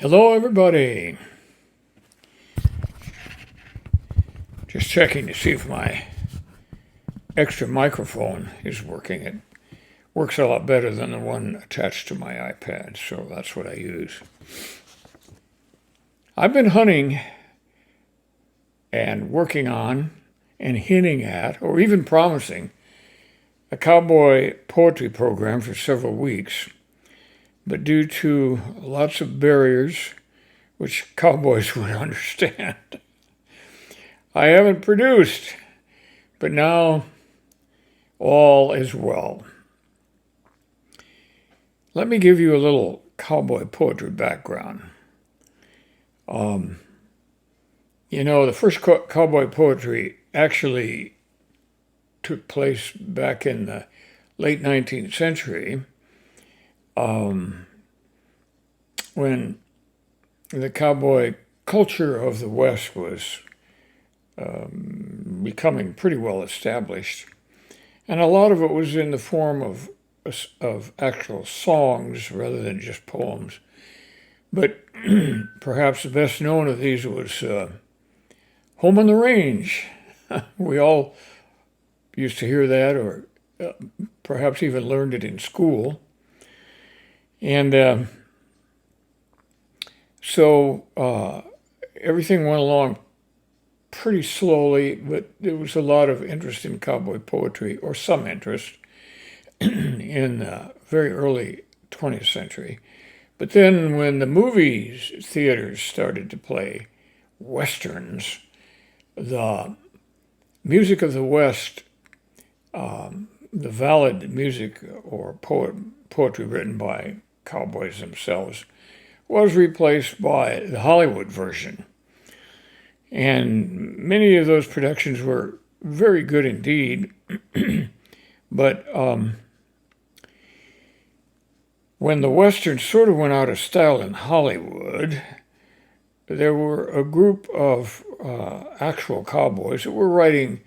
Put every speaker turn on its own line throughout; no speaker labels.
Hello, everybody. Just checking to see if my extra microphone is working. It works a lot better than the one attached to my iPad, so that's what I use. I've been hunting and working on and hinting at, or even promising, a cowboy poetry program for several weeks. But due to lots of barriers, which cowboys would understand, I haven't produced. But now all is well. Let me give you a little cowboy poetry background. The first cowboy poetry actually took place back in the late 19th century, when the cowboy culture of the West was becoming pretty well established. And a lot of it was in the form of actual songs rather than just poems. But perhaps the best known of these was Home on the Range. We all used to hear that, or perhaps even learned it in school. And so everything went along pretty slowly, but there was a lot of interest in cowboy poetry, or some interest, in the very early 20th century. But then when the theaters started to play westerns, the music of the West, the ballad music or poetry written by cowboys themselves, was replaced by the Hollywood version. And many of those productions were very good indeed. But when the Western sort of went out of style in Hollywood, there were a group of actual cowboys that were writing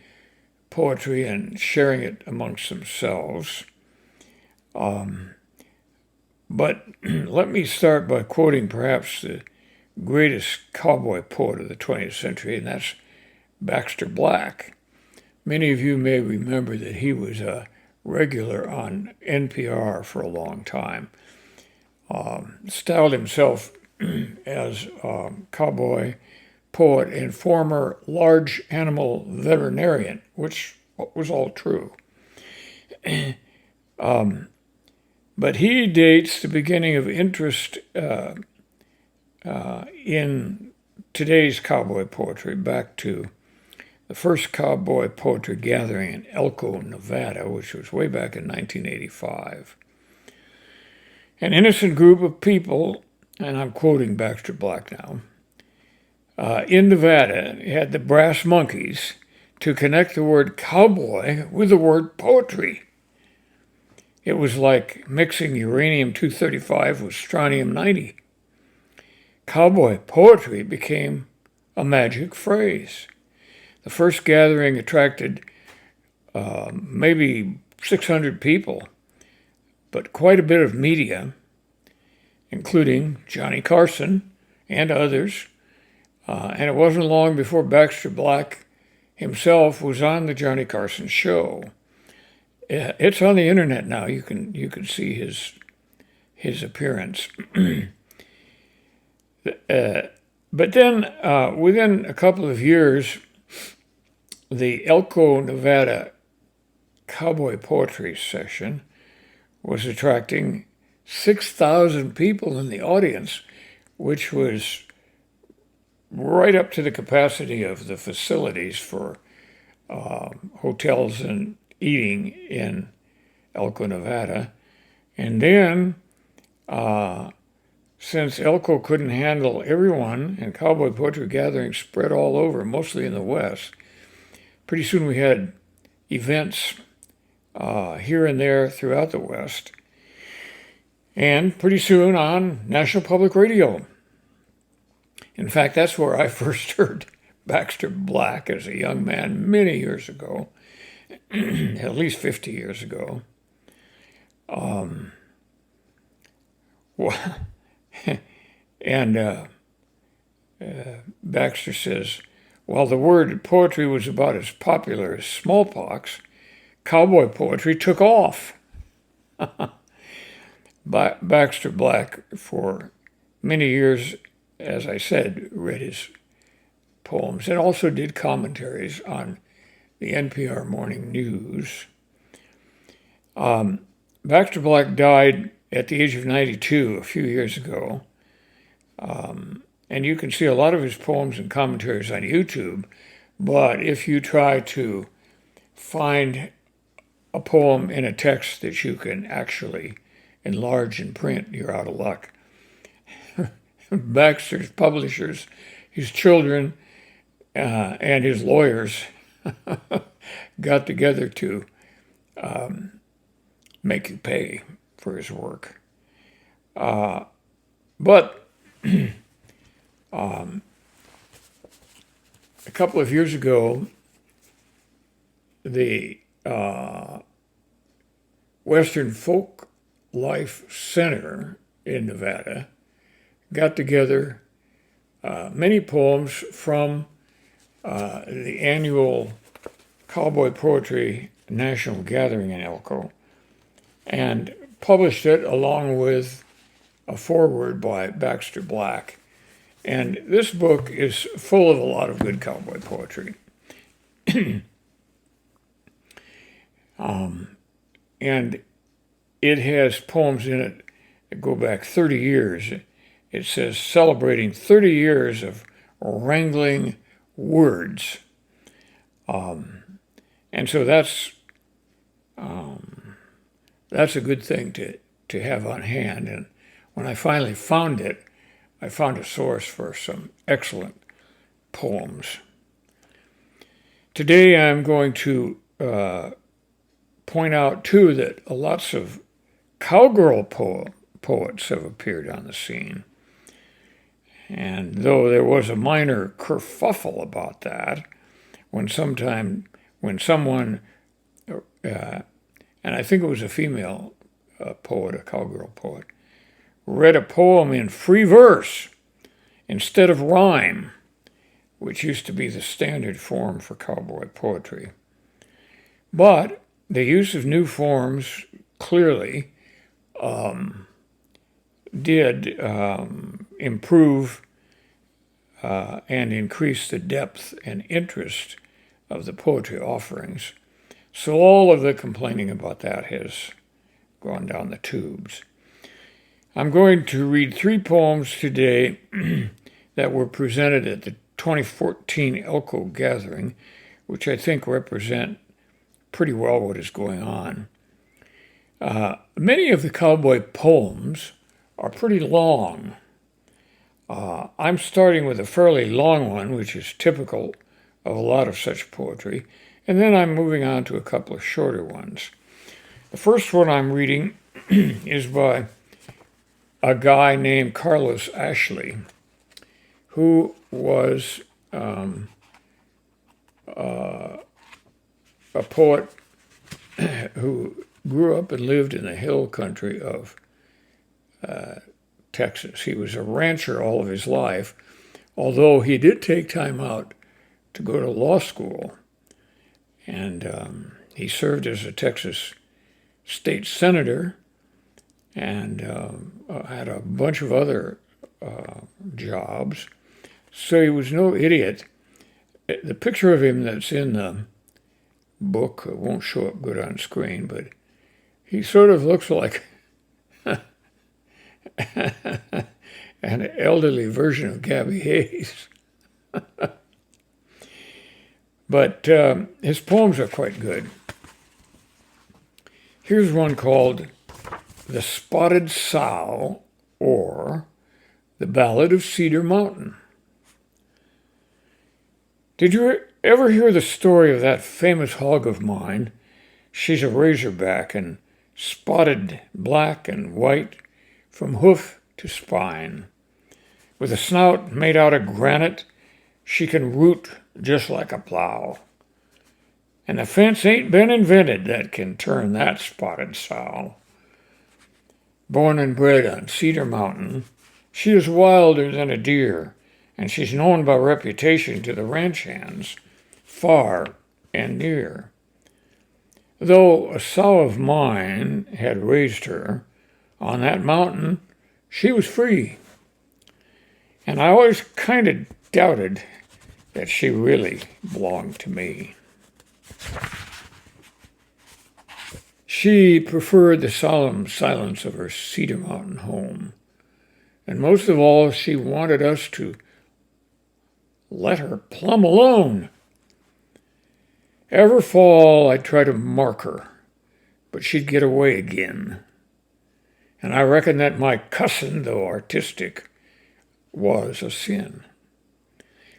poetry and sharing it amongst themselves. But let me start by quoting perhaps the greatest cowboy poet of the 20th century, and that's Baxter Black. Many of you may remember that he was a regular on NPR for a long time. Styled himself as a cowboy, poet, and former large animal veterinarian, which was all true. But he dates the beginning of interest in today's cowboy poetry back to the first cowboy poetry gathering in Elko, Nevada, which was way back in 1985. An innocent group of people, and I'm quoting Baxter Black now, in Nevada had the brass monkeys to connect the word cowboy with the word poetry. It was like mixing uranium-235 with strontium-90. Cowboy poetry became a magic phrase. The first gathering attracted maybe 600 people, but quite a bit of media, including Johnny Carson and others. And it wasn't long before Baxter Black himself was on the Johnny Carson show. It's on the internet now. You can see his appearance. But then within a couple of years, the Elko, Nevada Cowboy Poetry Session was attracting 6,000 people in the audience, which was right up to the capacity of the facilities for hotels and eating in Elko, Nevada. And then, since Elko couldn't handle everyone and cowboy poetry gatherings spread all over, mostly in the West, pretty soon we had events here and there throughout the West, and pretty soon on National Public Radio. In fact, that's where I first heard Baxter Black as a young man many years ago, at least 50 years ago. Well, And Baxter says, while the word poetry was about as popular as smallpox, cowboy poetry took off. Baxter Black, for many years, as I said, read his poems and also did commentaries on the NPR Morning News. Baxter Black died at the age of 92 a few years ago. And you can see a lot of his poems and commentaries on YouTube. But if you try to find a poem in a text that you can actually enlarge and print, you're out of luck. Baxter's publishers, his children, and his lawyers got together to make you pay for his work. But a couple of years ago, the Western Folk Life Center in Nevada got together many poems from the annual Cowboy Poetry National Gathering in Elko and published it along with a foreword by Baxter Black. And this book is full of a lot of good cowboy poetry. And it has poems in it that go back 30 years. It says, celebrating 30 years of wrangling words. And so that's a good thing to have on hand. And when I finally found it, I found a source for some excellent poems. Today I'm going to point out, too, that lots of cowgirl poets have appeared on the scene. And though there was a minor kerfuffle about that, when someone, and I think it was a female poet, a cowgirl poet, read a poem in free verse instead of rhyme, which used to be the standard form for cowboy poetry. But the use of new forms clearly did improve and increase the depth and interest of the poetry offerings. So all of the complaining about that has gone down the tubes. I'm going to read 3 poems today that were presented at the 2014 Elko Gathering, which I think represent pretty well what is going on. Many of the cowboy poems are pretty long. I'm starting with a fairly long one, which is typical of a lot of such poetry, and then I'm moving on to a couple of shorter ones. The first one I'm reading is by a guy named Carlos Ashley, who was a poet who grew up and lived in the hill country of Texas. He was a rancher all of his life, although he did take time out to go to law school. And he served as a Texas state senator and had a bunch of other jobs. So he was no idiot. The picture of him that's in the book won't show up good on screen, but he sort of looks like an elderly version of Gabby Hayes. But his poems are quite good. Here's one called The Spotted Sow, or The Ballad of Cedar Mountain. Did you ever hear the story of that famous hog of mine? She's a razorback and spotted black and white from hoof to spine. With a snout made out of granite, she can root just like a plow. And the fence ain't been invented that can turn that spotted sow. Born and bred on Cedar Mountain She is wilder than a deer, and she's known by reputation to the ranch hands, far and near. Though a sow of mine had raised her, on that mountain she was free, and I always kind of doubted that she really belonged to me. She preferred the solemn silence of her Cedar Mountain home, and most of all, she wanted us to let her plumb alone. Every fall, I'd try to mark her, but she'd get away again. And I reckon that my cussin', though artistic, was a sin.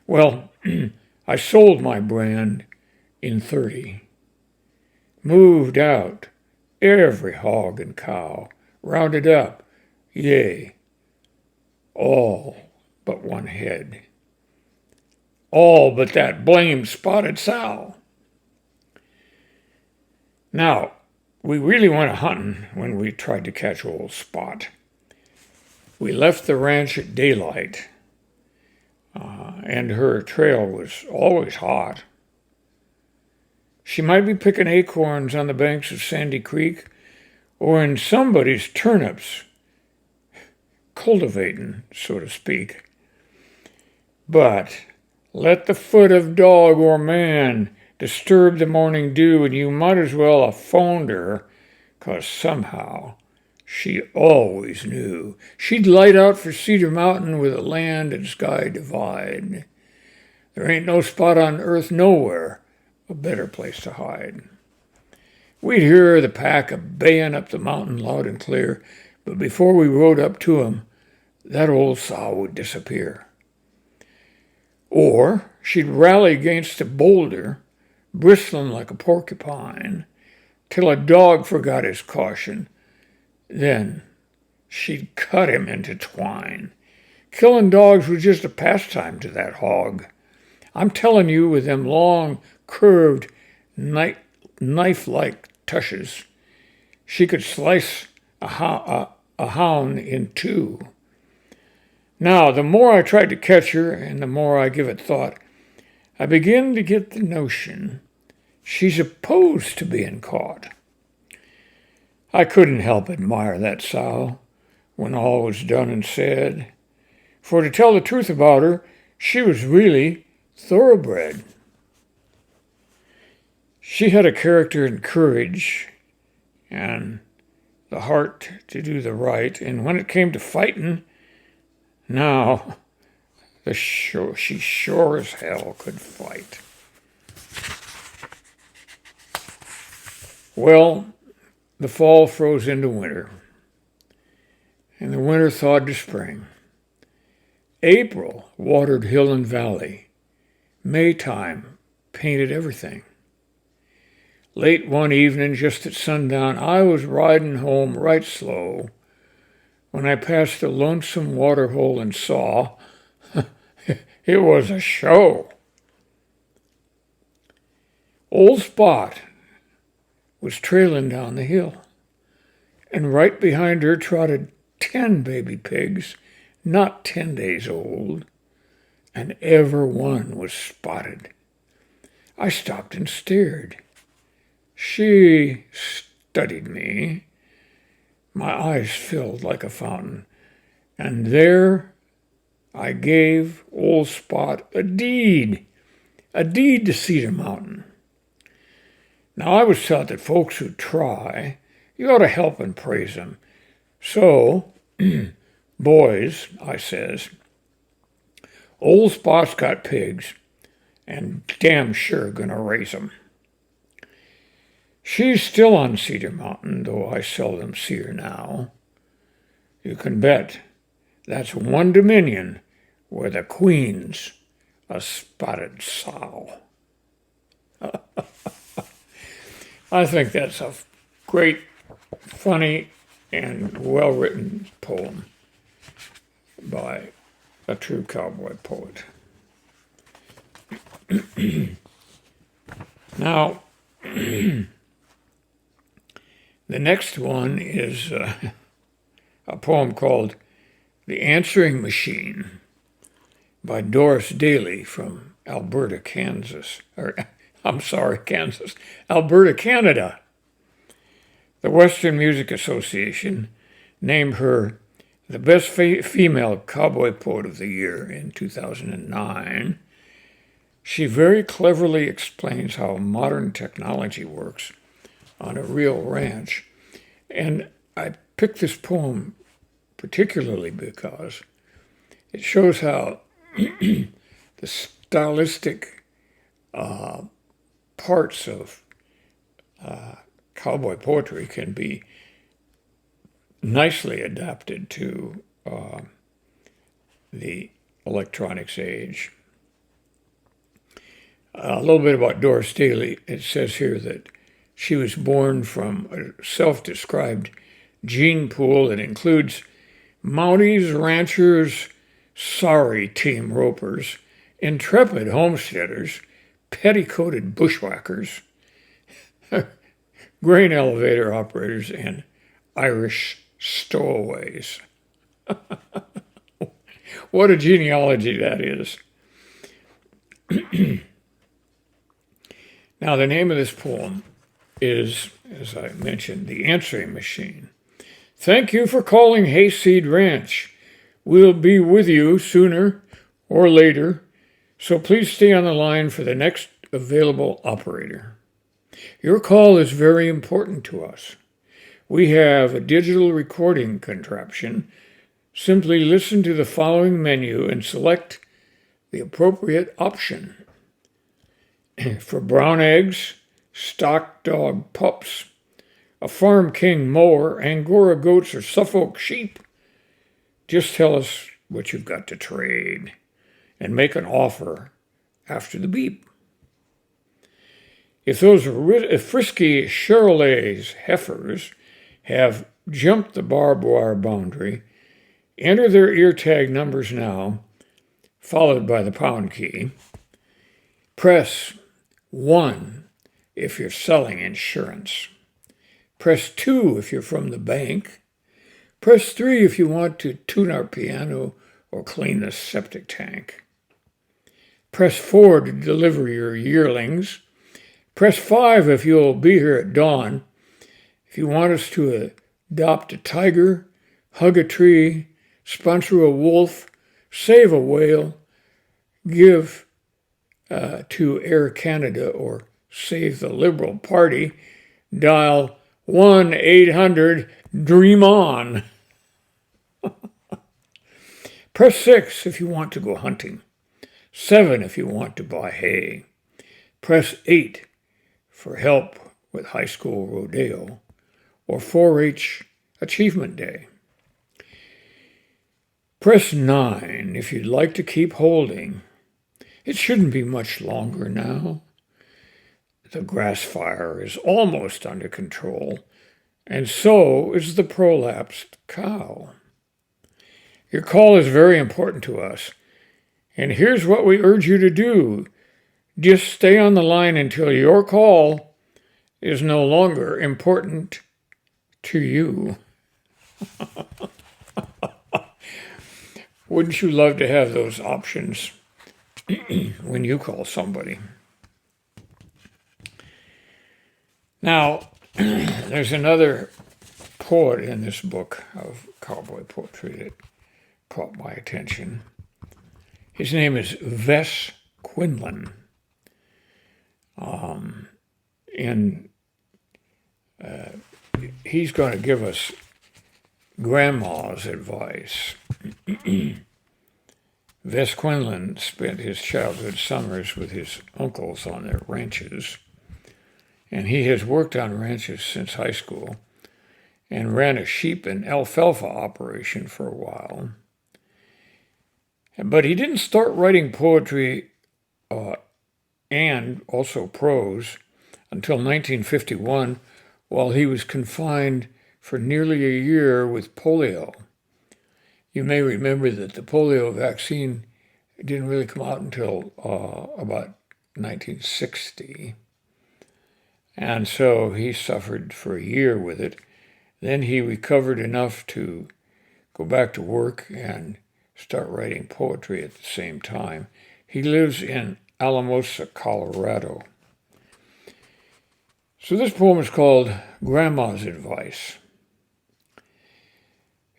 Well, I sold my brand in 30, moved out every hog and cow, rounded up, yea, all but one head. All but that blamed Spotted Sow. Now, we really went a-hunting when we tried to catch old Spot. We left the ranch at daylight, and her trail was always hot. She might be picking acorns on the banks of Sandy Creek or in somebody's turnips, cultivating, so to speak. But let the foot of dog or man disturb the morning dew, and you might as well have phoned her, 'cause somehow she always knew. She'd light out for Cedar Mountain where the land and sky divide. There ain't no spot on earth nowhere a better place to hide. We'd hear the pack a-baying up the mountain loud and clear, but before we rode up to 'em, that old sow would disappear. Or she'd rally against a boulder, bristling like a porcupine, till a dog forgot his caution. Then she'd cut him into twine. Killing dogs was just a pastime to that hog. I'm telling you, with them long, curved, knife-like tushes, she could slice a hound in two. Now, the more I tried to catch her, and the more I give it thought, I begin to get the notion she's opposed to being caught. I couldn't help admire that sow when all was done and said, for to tell the truth about her, she was really thoroughbred. She had a character and courage and the heart to do the right, and when it came to fighting, now, she sure as hell could fight. Well, the fall froze into winter, and the winter thawed to spring. April watered hill and valley. Maytime painted everything. Late one evening, just at sundown, I was riding home right slow when I passed a lonesome waterhole and saw it was a show. Old Spot was trailing down the hill, and right behind her trotted 10 baby pigs, not 10 days old, and every one was spotted. I stopped and stared. She studied me. My eyes filled like a fountain, and there I gave old Spot a deed to Cedar Mountain. Now, I was taught that folks who try, you ought to help and praise them. So, boys, I says, old Spot's got pigs, and damn sure gonna raise 'em. She's still on Cedar Mountain, though I seldom see her now. You can bet that's one dominion where the queen's a Spotted Sow. I think that's a great, funny, and well-written poem by a true cowboy poet. Now, the next one is a poem called The Answering Machine by Doris Daley from Alberta, Kansas. Alberta, Canada. The Western Music Association named her the best female cowboy poet of the year in 2009. She very cleverly explains how modern technology works on a real ranch. And I picked this poem particularly because it shows how the stylistic parts of cowboy poetry can be nicely adapted to the electronics age. A little bit about Doris Daley. It says here that she was born from a self-described gene pool that includes Mounties, ranchers, sorry team ropers, intrepid homesteaders, petticoated bushwhackers, grain elevator operators, and Irish stowaways. What a genealogy that is. Now, the name of this poem is, as I mentioned, The Answering Machine. Thank you for calling Hayseed Ranch. We'll be with you sooner or later, so please stay on the line for the next available operator. Your call is very important to us. We have a digital recording contraption. Simply listen to the following menu and select the appropriate option. For brown eggs, stock dog pups, a Farm King mower, Angora goats, or Suffolk sheep, just tell us what you've got to trade and make an offer after the beep. If those frisky Charolais heifers have jumped the barbed wire boundary, enter their ear tag numbers now, followed by the pound key. Press 1 if you're selling insurance. Press 2 if you're from the bank. Press 3 if you want to tune our piano or clean the septic tank. Press 4 to deliver your yearlings. Press 5 if you'll be here at dawn. If you want us to adopt a tiger, hug a tree, sponsor a wolf, save a whale, give to Air Canada, or save the Liberal Party, dial 1-800-DREAM-ON. Press 6 if you want to go hunting. 7 if you want to buy hay. Press 8 for help with high school rodeo or 4-H Achievement Day. Press 9 if you'd like to keep holding. It shouldn't be much longer now. The grass fire is almost under control, and so is the prolapsed cow. Your call is very important to us, and here's what we urge you to do. Just stay on the line until your call is no longer important to you. Wouldn't you love to have those options when you call somebody? Now, there's another poet in this book of cowboy poetry that caught my attention. His name is Vess Quinlan. He's going to give us grandma's advice. Vess Quinlan spent his childhood summers with his uncles on their ranches, and he has worked on ranches since high school and ran a sheep and alfalfa operation for a while. But he didn't start writing poetry and also prose until 1951, while he was confined for nearly a year with polio. You may remember that the polio vaccine didn't really come out until about 1960. And so he suffered for a year with it. Then he recovered enough to go back to work and start writing poetry at the same time. He lives in Alamosa, Colorado. So this poem is called Grandma's Advice.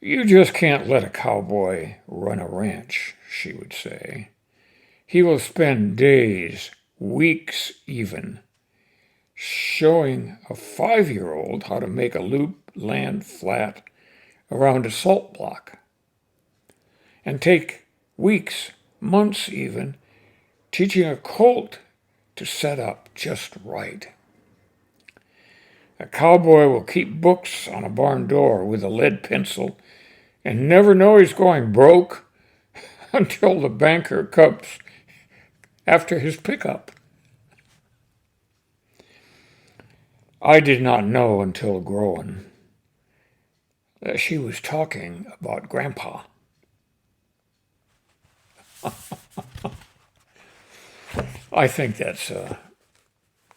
You just can't let a cowboy run a ranch, she would say. He will spend days, weeks even, showing a 5-year-old how to make a loop land flat around a salt block, and take weeks, months even, teaching a colt to set up just right. A cowboy will keep books on a barn door with a lead pencil and never know he's going broke until the banker comes after his pickup. I did not know until growing that she was talking about Grandpa. I think that's a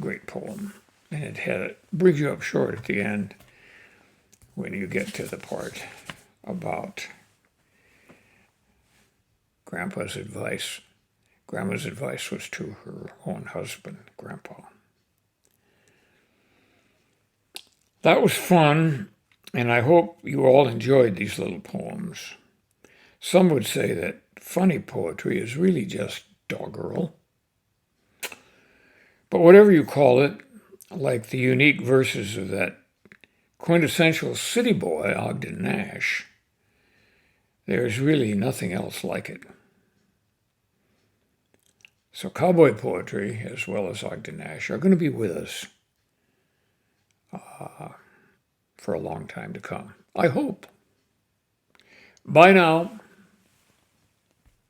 great poem, and it brings you up short at the end when you get to the part about Grandpa's advice. Grandma's advice was to her own husband, Grandpa. That was fun, and I hope you all enjoyed these little poems. Some would say that funny poetry is really just doggerel. But whatever you call it, like the unique verses of that quintessential city boy, Ogden Nash, there is really nothing else like it. So cowboy poetry, as well as Ogden Nash, are going to be with us for a long time to come. I hope. Bye now.